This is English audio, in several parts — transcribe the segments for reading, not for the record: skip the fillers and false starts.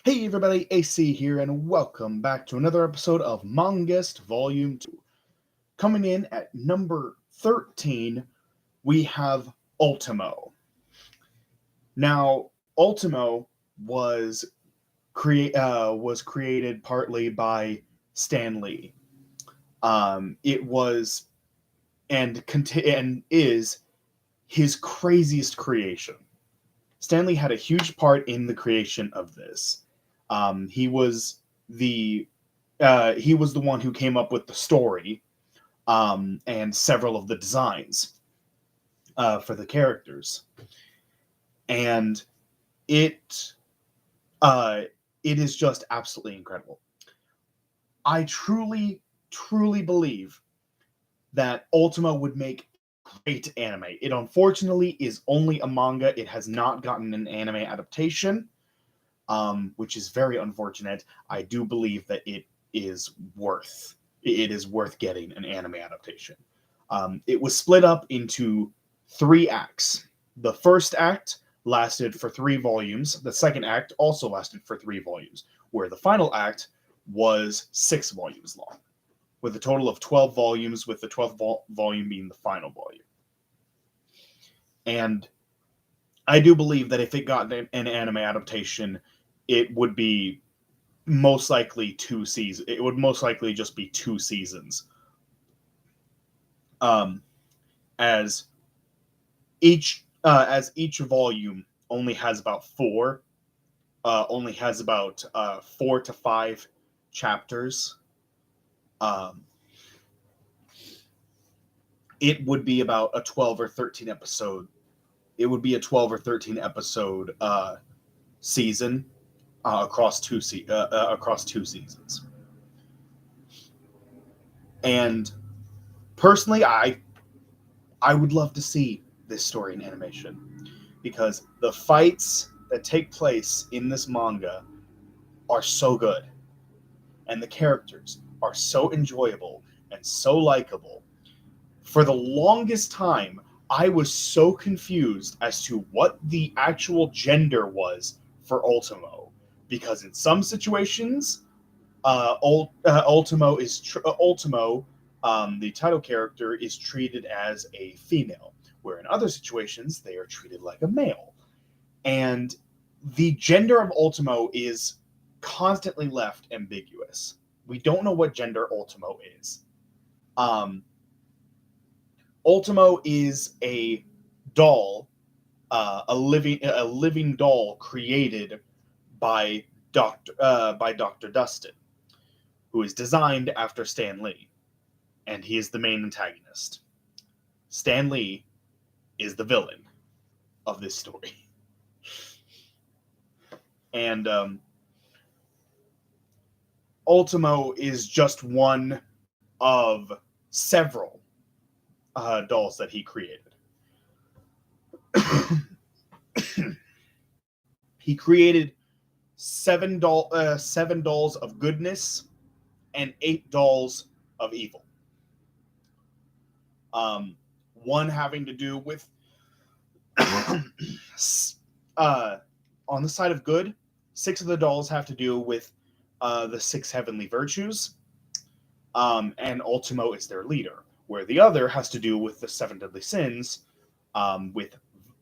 Hey everybody, AC here, and welcome back to another episode of Mang-Gust Volume 2. Coming in at number 13, we have Ultimo. Now, Ultimo was created partly by Stan Lee. It was and is his craziest creation. Stan Lee had a huge part in the creation of this. He was the one who came up with the story and several of the designs for the characters, and it uh, it is just absolutely incredible. I truly believe that Ultima would make great anime. It unfortunately is only a manga. It has not gotten an anime adaptation, which is very unfortunate. I do believe that it is worth getting an anime adaptation. It was split up into 3 acts. The first act lasted for 3 volumes. The second act also lasted for 3 volumes, where the final act was 6 volumes long, with a total of 12 volumes, with the 12th volume being the final volume. And I do believe that if it got an anime adaptation, it would be most likely 2 seasons. It would most likely just be 2 seasons. As each volume only has about 4 to 5 chapters. It would be about a 12 or 13 episode. It would be a 12 or 13 episode season across 2 seasons. And personally, I would love to see this story in animation, because the fights that take place in this manga are so good, and the characters are so enjoyable and so likable. For the longest time, I was so confused as to what the actual gender was for Ultimo, because in some situations, Ultimo, the title character, is treated as a female, where in other situations they are treated like a male. And the gender of Ultimo is constantly left ambiguous. We don't know what gender Ultimo is. Ultimo is a doll, a living doll created by Dr. Dustin, who is designed after Stan Lee, and he is the main antagonist. Stan Lee is the villain of this story. And Ultimo is just one of several dolls that he created. He created 7 dolls of goodness and 8 dolls of evil. One having to do with on the side of good, 6 of the dolls have to do with the 6 heavenly virtues, and Ultimo is their leader, where the other has to do with the 7 deadly sins, with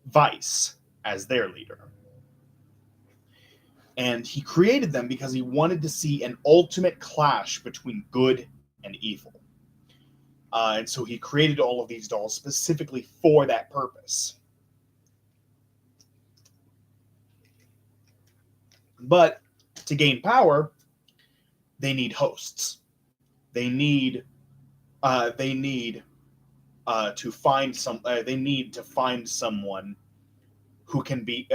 Vice as their leader. And he created them because he wanted to see an ultimate clash between good and evil. And so he created all of these dolls specifically for that purpose. But to gain power, they need hosts. They need to find someone who can be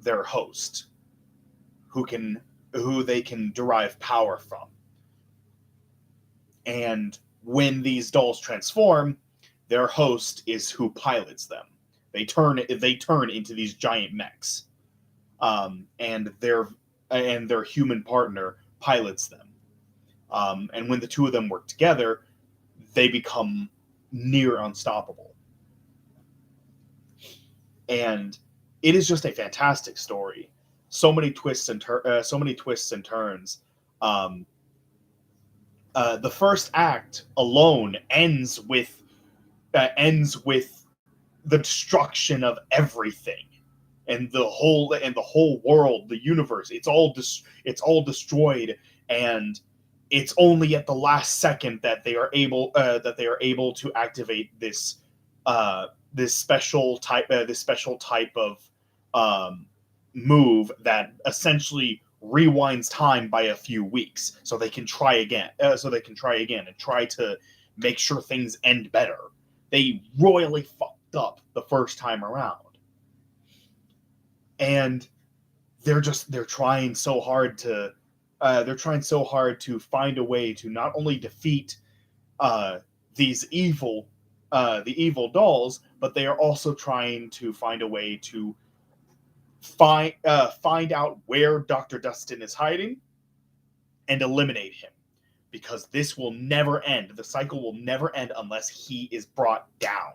their host, who they can derive power from. And when these dolls transform, their host is who pilots them. They turn into these giant mechs, and their human partner pilots them. And when the two of them work together, they become near unstoppable. And it is just a fantastic story. so many twists and turns. Um, the first act alone ends with the destruction of everything, and the whole world, the universe. It's all destroyed, and it's only at the last second that they are able to activate this special type of um, move that essentially rewinds time by a few weeks, so they can try again. And try to make sure things end better. They royally fucked up the first time around, and they're trying so hard to find a way to not only defeat uh, these the evil dolls, but they are also trying to find a way to find out where Dr. Dustin is hiding and eliminate him, because this will never end. The cycle will never end unless he is brought down.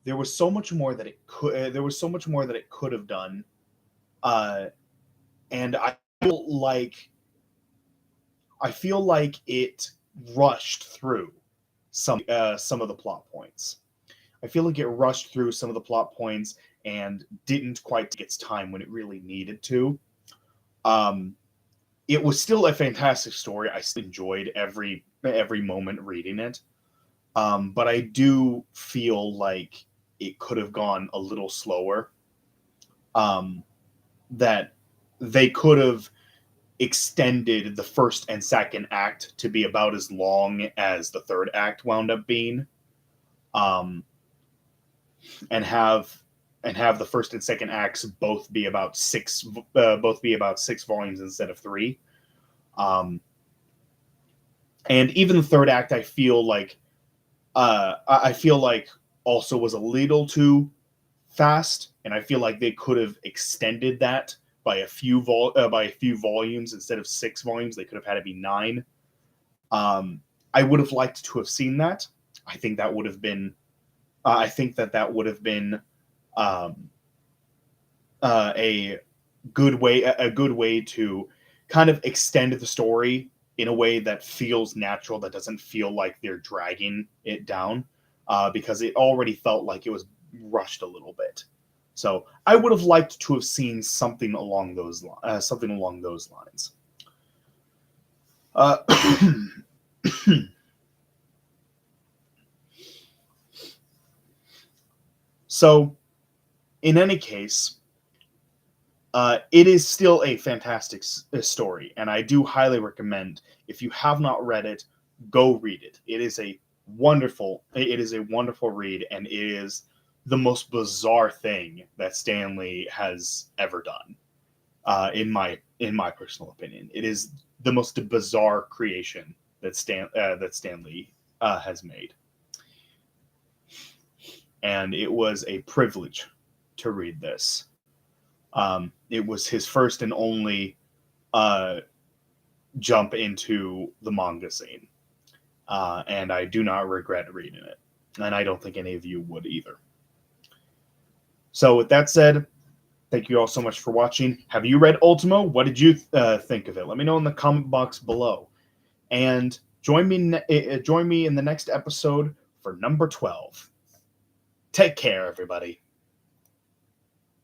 There was so much more that it could. There was so much more that it could have done, uh, and I feel like it rushed through some of the plot points. I feel like it rushed through some of the plot points and didn't quite take its time when it really needed to. Um, it was still a fantastic story. I still enjoyed every moment reading it. But I do feel like it could have gone a little slower. Um, that they could have extended the first and second act to be about as long as the third act wound up being, um, and have the first and second acts both be about six volumes instead of three. Um, and even the third act, I feel like also was a little too fast, and I feel like they could have extended that by a few volumes instead of 6 volumes. They could have had it be 9. I would have liked to have seen that. I think that would have been. I think that would have been um, a good way to kind of extend the story in a way that feels natural, that doesn't feel like they're dragging it down, because it already felt like it was rushed a little bit. So I would have liked to have seen something along those lines. Uh, so, in any case, it is still a fantastic story, and I do highly recommend, if you have not read it, go read it. It is a wonderful read, and it is the most bizarre thing that Stan Lee has ever done. In my personal opinion, it is the most bizarre creation that Stan Lee has made, and it was a privilege to read this. It was his first and only jump into the manga scene, and I do not regret reading it, and I don't think any of you would either. So, with that said, thank you all so much for watching. Have you read Ultimo? What did you think of it? Let me know in the comment box below, and join me in the next episode for number 12. Take care, everybody.